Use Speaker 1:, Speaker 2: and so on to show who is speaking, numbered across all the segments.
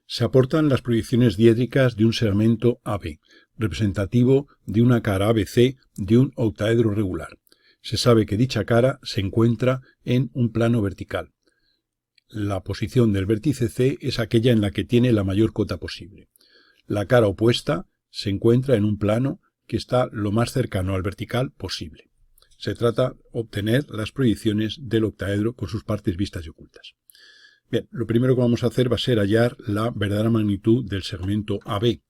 Speaker 1: Se aportan las proyecciones diédricas de un segmento AB, representativo de una cara ABC de un octaedro regular. Se sabe que dicha cara se encuentra en un plano vertical. La posición del vértice C es aquella en la que tiene la mayor cota posible. La cara opuesta se encuentra en un plano que está lo más cercano al vertical posible. Se trata de obtener las proyecciones del octaedro con sus partes vistas y ocultas. Bien, lo primero que vamos a hacer va a ser hallar la verdadera magnitud del segmento AB.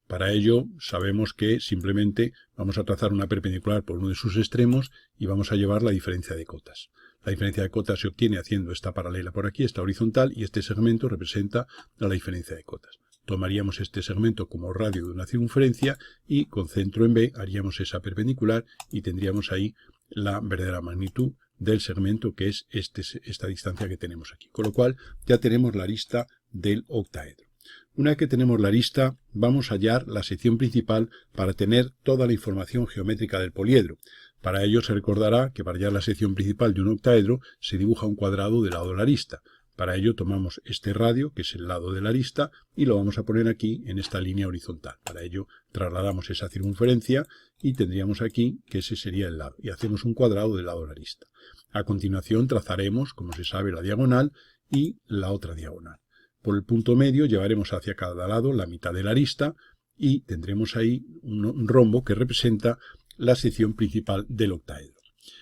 Speaker 1: Para ello sabemos que simplemente vamos a trazar una perpendicular por uno de sus extremos y vamos a llevar la diferencia de cotas. La diferencia de cotas se obtiene haciendo esta paralela por aquí, esta horizontal, y este segmento representa la diferencia de cotas. Tomaríamos este segmento como radio de una circunferencia y con centro en B haríamos esa perpendicular y tendríamos ahí la verdadera magnitud del segmento, que es esta distancia que tenemos aquí. Con lo cual ya tenemos la arista del octaedro. Una vez que tenemos la arista, vamos a hallar la sección principal para tener toda la información geométrica del poliedro. Para ello se recordará que para hallar la sección principal de un octaedro se dibuja un cuadrado del lado de la arista. Para ello tomamos este radio, que es el lado de la arista, y lo vamos a poner aquí en esta línea horizontal. Para ello trasladamos esa circunferencia y tendríamos aquí que ese sería el lado. Y hacemos un cuadrado del lado de la arista. A continuación trazaremos, como se sabe, la diagonal y la otra diagonal. Por el punto medio llevaremos hacia cada lado la mitad de la arista y tendremos ahí un rombo que representa la sección principal del octaedro.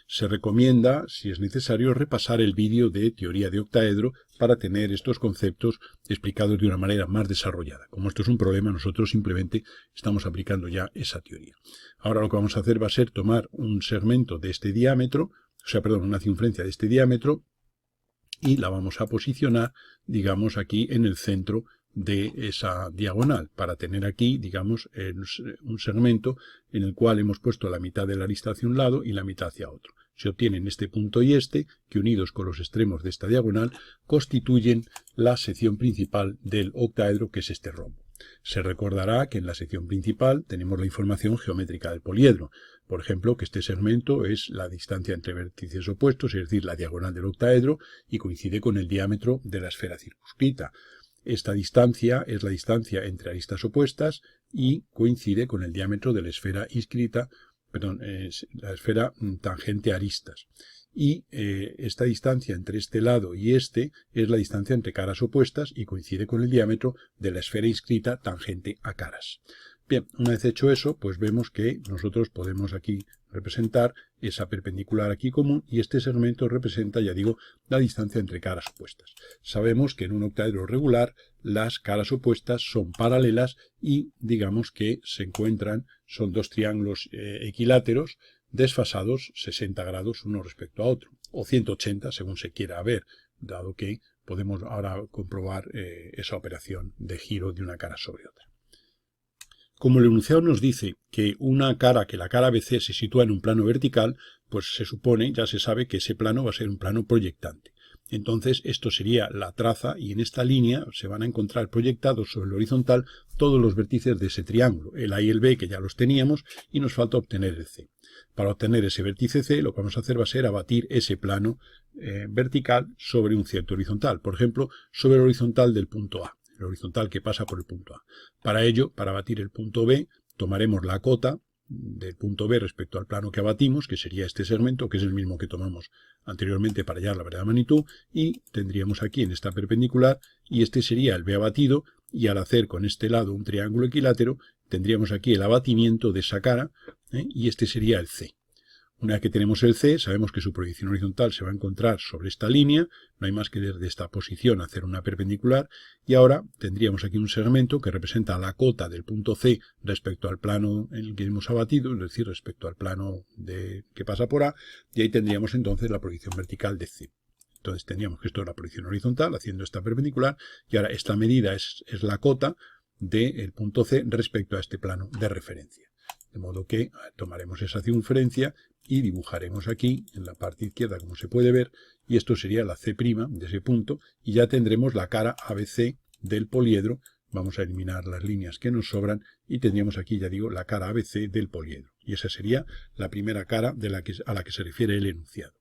Speaker 1: Se recomienda, si es necesario, repasar el vídeo de teoría de octaedro para tener estos conceptos explicados de una manera más desarrollada. Como esto es un problema, nosotros simplemente estamos aplicando ya esa teoría. Ahora lo que vamos a hacer va a ser tomar un segmento de este diámetro, una circunferencia de este diámetro, y la vamos a posicionar, digamos, aquí en el centro de esa diagonal, para tener aquí, digamos, un segmento en el cual hemos puesto la mitad de la arista hacia un lado y la mitad hacia otro. Se obtienen este punto y este, que unidos con los extremos de esta diagonal, constituyen la sección principal del octaedro, que es este rombo. Se recordará que en la sección principal tenemos la información geométrica del poliedro. Por ejemplo, que este segmento es la distancia entre vértices opuestos, es decir, la diagonal del octaedro, y coincide con el diámetro de la esfera circunscrita. Esta distancia es la distancia entre aristas opuestas y coincide con el diámetro de la esfera la esfera tangente a aristas. Y esta distancia entre este lado y este es la distancia entre caras opuestas y coincide con el diámetro de la esfera inscrita tangente a caras. Bien, una vez hecho eso, pues vemos que nosotros podemos aquí representar esa perpendicular aquí común y este segmento representa, ya digo, la distancia entre caras opuestas. Sabemos que en un octaedro regular las caras opuestas son paralelas y digamos que se encuentran, son dos triángulos equiláteros desfasados 60 grados uno respecto a otro, o 180 según se quiera ver, dado que podemos ahora comprobar esa operación de giro de una cara sobre otra. Como el enunciado nos dice que la cara ABC se sitúa en un plano vertical, pues se supone, ya se sabe que ese plano va a ser un plano proyectante. Entonces esto sería la traza y en esta línea se van a encontrar proyectados sobre el horizontal todos los vértices de ese triángulo, el A y el B, que ya los teníamos, y nos falta obtener el C. Para obtener ese vértice C, lo que vamos a hacer va a ser abatir ese plano vertical sobre un cierto horizontal, por ejemplo, sobre el horizontal del punto A. El horizontal que pasa por el punto A. Para ello, para abatir el punto B, tomaremos la cota del punto B respecto al plano que abatimos, que sería este segmento, que es el mismo que tomamos anteriormente para hallar la verdadera magnitud, y tendríamos aquí en esta perpendicular, y este sería el B abatido, y al hacer con este lado un triángulo equilátero, tendríamos aquí el abatimiento de esa cara, y este sería el C. Una vez que tenemos el C, sabemos que su proyección horizontal se va a encontrar sobre esta línea, no hay más que desde esta posición hacer una perpendicular, y ahora tendríamos aquí un segmento que representa la cota del punto C respecto al plano en el que hemos abatido, es decir, respecto al plano que pasa por A, y ahí tendríamos entonces la proyección vertical de C. Entonces tendríamos que esto es la proyección horizontal haciendo esta perpendicular, y ahora esta medida es la cota del punto C respecto a este plano de referencia. De modo que tomaremos esa circunferencia y dibujaremos aquí en la parte izquierda, como se puede ver, y esto sería la C' de ese punto, y ya tendremos la cara ABC del poliedro. Vamos a eliminar las líneas que nos sobran y tendríamos aquí, ya digo, la cara ABC del poliedro. Y esa sería la primera cara a la que se refiere el enunciado.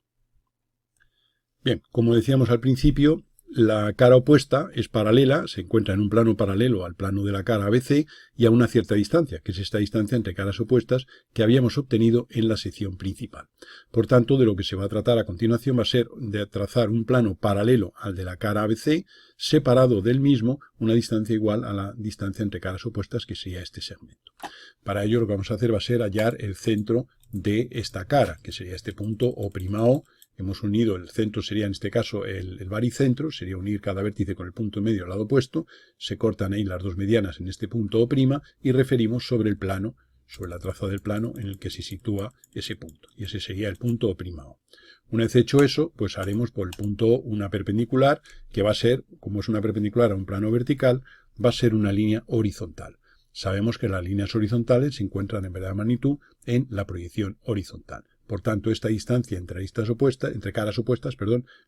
Speaker 1: Bien, como decíamos al principio, La cara opuesta es paralela, se encuentra en un plano paralelo al plano de la cara ABC y a una cierta distancia, que es esta distancia entre caras opuestas que habíamos obtenido en la sección principal. Por tanto, de lo que se va a tratar a continuación va a ser de trazar un plano paralelo al de la cara ABC, separado del mismo una distancia igual a la distancia entre caras opuestas, que sería este segmento. Para ello lo que vamos a hacer va a ser hallar el centro de esta cara, que sería este punto O'O. Hemos unido, el centro sería en este caso el baricentro, sería unir cada vértice con el punto medio al lado opuesto, se cortan ahí las dos medianas en este punto O' y referimos sobre el plano, sobre la traza del plano en el que se sitúa ese punto, y ese sería el punto O'O. Una vez hecho eso, pues haremos por el punto O una perpendicular, que va a ser, como es una perpendicular a un plano vertical, va a ser una línea horizontal. Sabemos que las líneas horizontales se encuentran en verdad de magnitud en la proyección horizontal. Por tanto, esta distancia entre caras opuestas,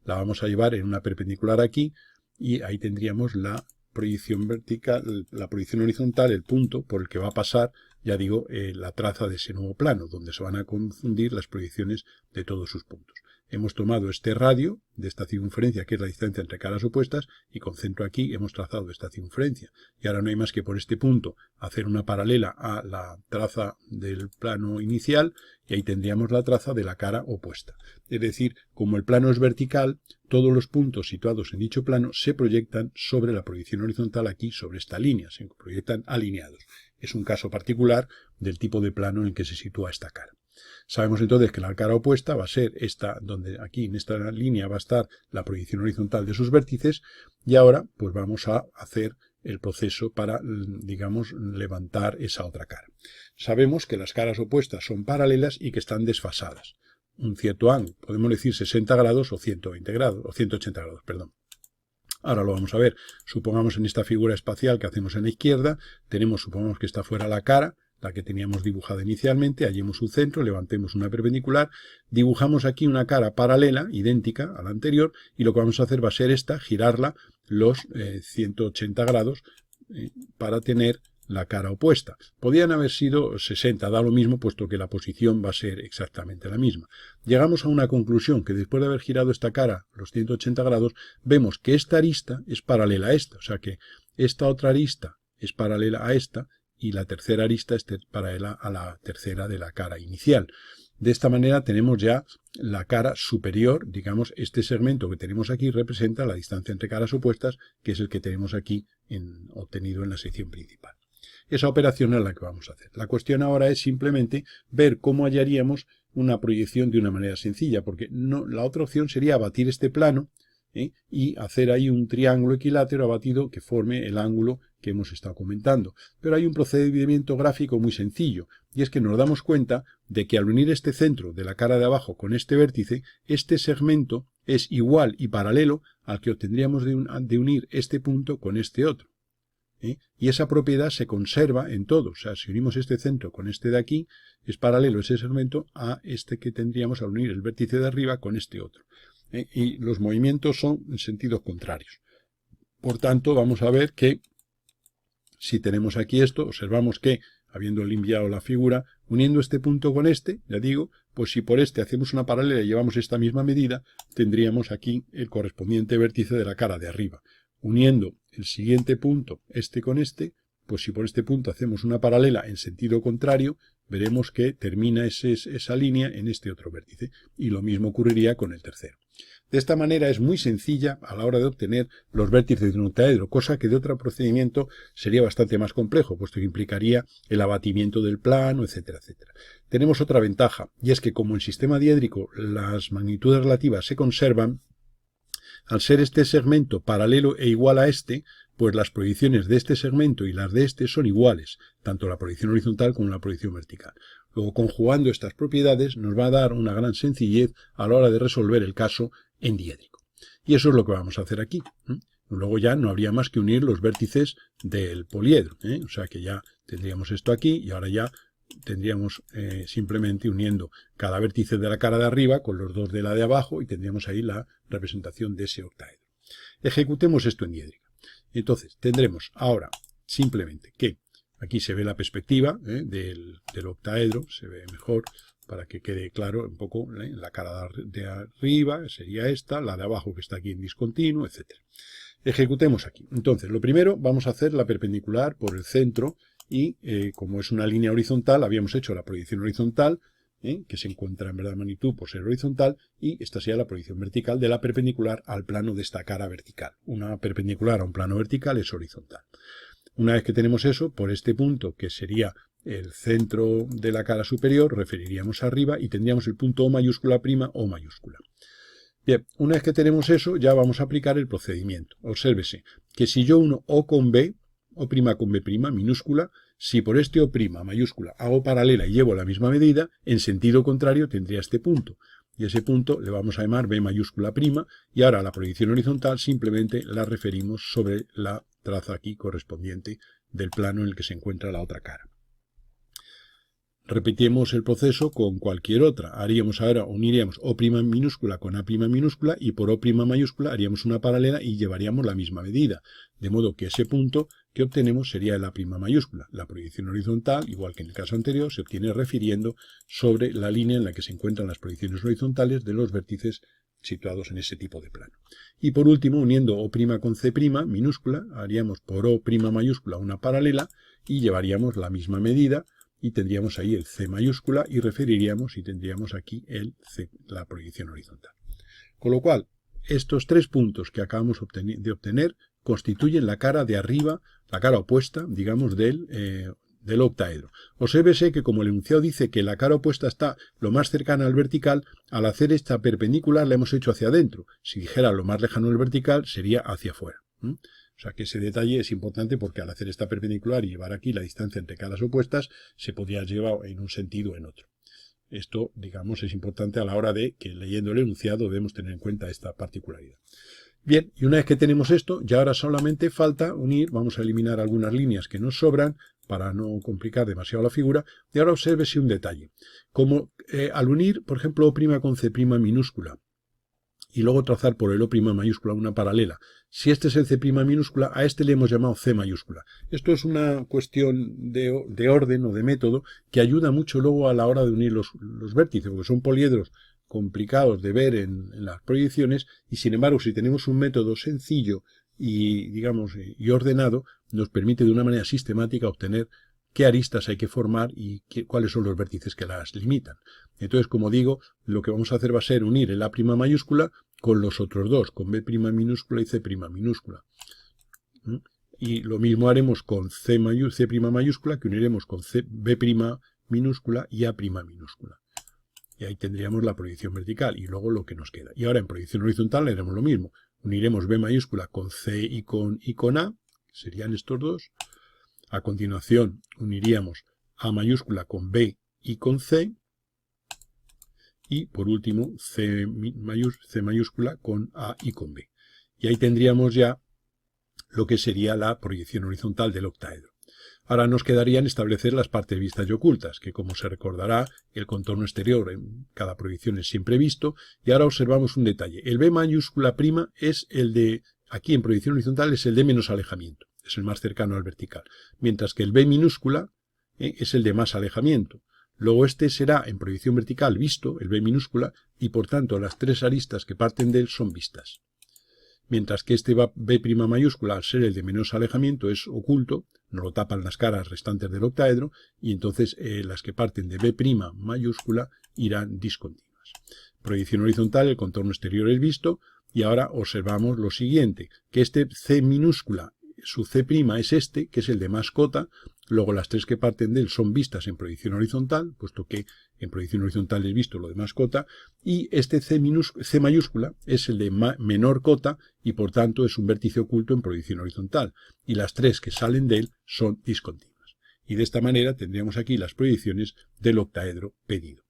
Speaker 1: la vamos a llevar en una perpendicular aquí, y ahí tendríamos la proyección vertical, la proyección horizontal, el punto por el que va a pasar, ya digo, la traza de ese nuevo plano, donde se van a confundir las proyecciones de todos sus puntos. Hemos tomado este radio de esta circunferencia, que es la distancia entre caras opuestas, y con centro aquí hemos trazado esta circunferencia. Y ahora no hay más que por este punto hacer una paralela a la traza del plano inicial, y ahí tendríamos la traza de la cara opuesta. Es decir, como el plano es vertical, todos los puntos situados en dicho plano se proyectan sobre la proyección horizontal aquí, sobre esta línea, se proyectan alineados. Es un caso particular del tipo de plano en el que se sitúa esta cara. Sabemos entonces que la cara opuesta va a ser esta, donde aquí en esta línea va a estar la proyección horizontal de sus vértices, y ahora pues vamos a hacer el proceso para, digamos, levantar esa otra cara. Sabemos que las caras opuestas son paralelas y que están desfasadas. Un cierto ángulo, podemos decir 60 grados o 120 grados, o 180 grados, perdón. Ahora lo vamos a ver. Supongamos en esta figura espacial que hacemos en la izquierda, supongamos que está fuera la cara, la que teníamos dibujada inicialmente, hallemos su centro, levantemos una perpendicular, dibujamos aquí una cara paralela, idéntica a la anterior, y lo que vamos a hacer va a ser girarla los 180 grados para tener la cara opuesta. Podían haber sido 60, da lo mismo, puesto que la posición va a ser exactamente la misma. Llegamos a una conclusión, que después de haber girado esta cara los 180 grados, vemos que esta arista es paralela a esta, o sea que esta otra arista es paralela a esta, y la tercera arista es paralela a la tercera de la cara inicial. De esta manera tenemos ya la cara superior, digamos, este segmento que tenemos aquí representa la distancia entre caras opuestas, que es el que tenemos aquí obtenido en la sección principal. Esa operación es la que vamos a hacer. La cuestión ahora es simplemente ver cómo hallaríamos una proyección de una manera sencilla, porque la otra opción sería abatir este plano, y hacer ahí un triángulo equilátero abatido que forme el ángulo que hemos estado comentando. Pero hay un procedimiento gráfico muy sencillo, y es que nos damos cuenta de que al unir este centro de la cara de abajo con este vértice, este segmento es igual y paralelo al que obtendríamos de unir este punto con este otro. Y esa propiedad se conserva en todo. O sea, si unimos este centro con este de aquí, es paralelo ese segmento a este que tendríamos al unir el vértice de arriba con este otro. Y los movimientos son en sentidos contrarios. Por tanto, vamos a ver que si tenemos aquí esto, observamos que, habiendo limpiado la figura, uniendo este punto con este, ya digo, pues si por este hacemos una paralela y llevamos esta misma medida, tendríamos aquí el correspondiente vértice de la cara de arriba. Uniendo el siguiente punto, este con este, pues si por este punto hacemos una paralela en sentido contrario, veremos que termina esa línea en este otro vértice. Y lo mismo ocurriría con el tercero. De esta manera es muy sencilla a la hora de obtener los vértices de un octaedro, cosa que de otro procedimiento sería bastante más complejo, puesto que implicaría el abatimiento del plano, etcétera, etcétera. Tenemos otra ventaja, y es que como en sistema diédrico las magnitudes relativas se conservan, al ser este segmento paralelo e igual a este, pues las proyecciones de este segmento y las de este son iguales, tanto la proyección horizontal como la proyección vertical. Luego, conjugando estas propiedades, nos va a dar una gran sencillez a la hora de resolver el caso en diédrico. Y eso es lo que vamos a hacer aquí. Luego ya no habría más que unir los vértices del poliedro. O sea que ya tendríamos esto aquí, y ahora ya tendríamos simplemente uniendo cada vértice de la cara de arriba con los dos de la de abajo, y tendríamos ahí la representación de ese octaedro. Ejecutemos esto en diédrica. Entonces tendremos ahora simplemente que aquí se ve la perspectiva del octaedro, se ve mejor para que quede claro un poco, la cara de arriba sería esta, la de abajo que está aquí en discontinuo, etc. Ejecutemos aquí. Entonces, lo primero, vamos a hacer la perpendicular por el centro y como es una línea horizontal, habíamos hecho la proyección horizontal, que se encuentra en verdad de magnitud por ser horizontal, y esta sería la proyección vertical de la perpendicular al plano de esta cara vertical. Una perpendicular a un plano vertical es horizontal. Una vez que tenemos eso, por este punto, que sería el centro de la cara superior, referiríamos arriba y tendríamos el punto O mayúscula prima O mayúscula. Bien, una vez que tenemos eso, ya vamos a aplicar el procedimiento. Obsérvese que si yo uno O con B, O' con B' minúscula, si por este O' mayúscula hago paralela y llevo la misma medida, en sentido contrario tendría este punto. Y ese punto le vamos a llamar B mayúscula prima, y ahora la proyección horizontal simplemente la referimos sobre la traza aquí correspondiente del plano en el que se encuentra la otra cara. Repetimos el proceso con cualquier otra. Haríamos ahora, uniríamos O' minúscula con A' minúscula y por O' mayúscula haríamos una paralela y llevaríamos la misma medida. De modo que ese punto que obtenemos sería el A' mayúscula. La proyección horizontal, igual que en el caso anterior, se obtiene refiriendo sobre la línea en la que se encuentran las proyecciones horizontales de los vértices situados en ese tipo de plano. Y por último, uniendo O' con C' minúscula, haríamos por O' mayúscula una paralela y llevaríamos la misma medida, y tendríamos ahí el C mayúscula y referiríamos y tendríamos aquí el C, la proyección horizontal. Con lo cual, estos tres puntos que acabamos de obtener constituyen la cara de arriba, la cara opuesta, digamos, del octaedro. Obsérvese que como el enunciado dice que la cara opuesta está lo más cercana al vertical, al hacer esta perpendicular la hemos hecho hacia adentro. Si dijera lo más lejano al vertical, sería hacia afuera. O sea que ese detalle es importante porque al hacer esta perpendicular y llevar aquí la distancia entre caras opuestas, se podría llevar en un sentido o en otro. Esto, digamos, es importante a la hora de que leyendo el enunciado debemos tener en cuenta esta particularidad. Bien, y una vez que tenemos esto, ya ahora solamente falta unir, vamos a eliminar algunas líneas que nos sobran para no complicar demasiado la figura, y ahora obsérvese un detalle. Como al unir, por ejemplo, O' con C' minúscula, y luego trazar por el O' mayúscula una paralela. Si este es el C' minúscula, a este le hemos llamado C mayúscula. Esto es una cuestión de orden o de método que ayuda mucho luego a la hora de unir los vértices, porque son poliedros complicados de ver en las proyecciones, y sin embargo, si tenemos un método sencillo y, digamos, y ordenado, nos permite de una manera sistemática obtener qué aristas hay que formar y cuáles son los vértices que las limitan. Entonces, como digo, lo que vamos a hacer va a ser unir el A' mayúscula con los otros dos, con B' minúscula y C' minúscula. Y lo mismo haremos con C' mayúscula, que uniremos con B' minúscula y A' minúscula. Y ahí tendríamos la proyección vertical y luego lo que nos queda. Y ahora en proyección horizontal haremos lo mismo. Uniremos B mayúscula con C y con A, serían estos dos. A continuación uniríamos A mayúscula con B y con C. Y por último C mayúscula con A y con B. Y ahí tendríamos ya lo que sería la proyección horizontal del octaedro. Ahora nos quedarían establecer las partes vistas y ocultas, que como se recordará, el contorno exterior en cada proyección es siempre visto, y ahora observamos un detalle. El B mayúscula prima es el de, aquí en proyección horizontal, es el de menos alejamiento, es el más cercano al vertical, mientras que el B minúscula es el de más alejamiento. Luego este será en proyección vertical visto, el B minúscula, y por tanto las tres aristas que parten de él son vistas. Mientras que este B' mayúscula, al ser el de menos alejamiento, es oculto, no lo tapan las caras restantes del octaedro, y entonces las que parten de B' mayúscula irán discontinuas. Proyección horizontal, el contorno exterior es visto, y ahora observamos lo siguiente, que este C minúscula, su C' es este, que es el de más cota, luego las tres que parten de él son vistas en proyección horizontal, puesto que en proyección horizontal es visto lo de más cota, y este C mayúscula es el de menor cota y por tanto es un vértice oculto en proyección horizontal, y las tres que salen de él son discontinuas. Y de esta manera tendríamos aquí las proyecciones del octaedro pedido.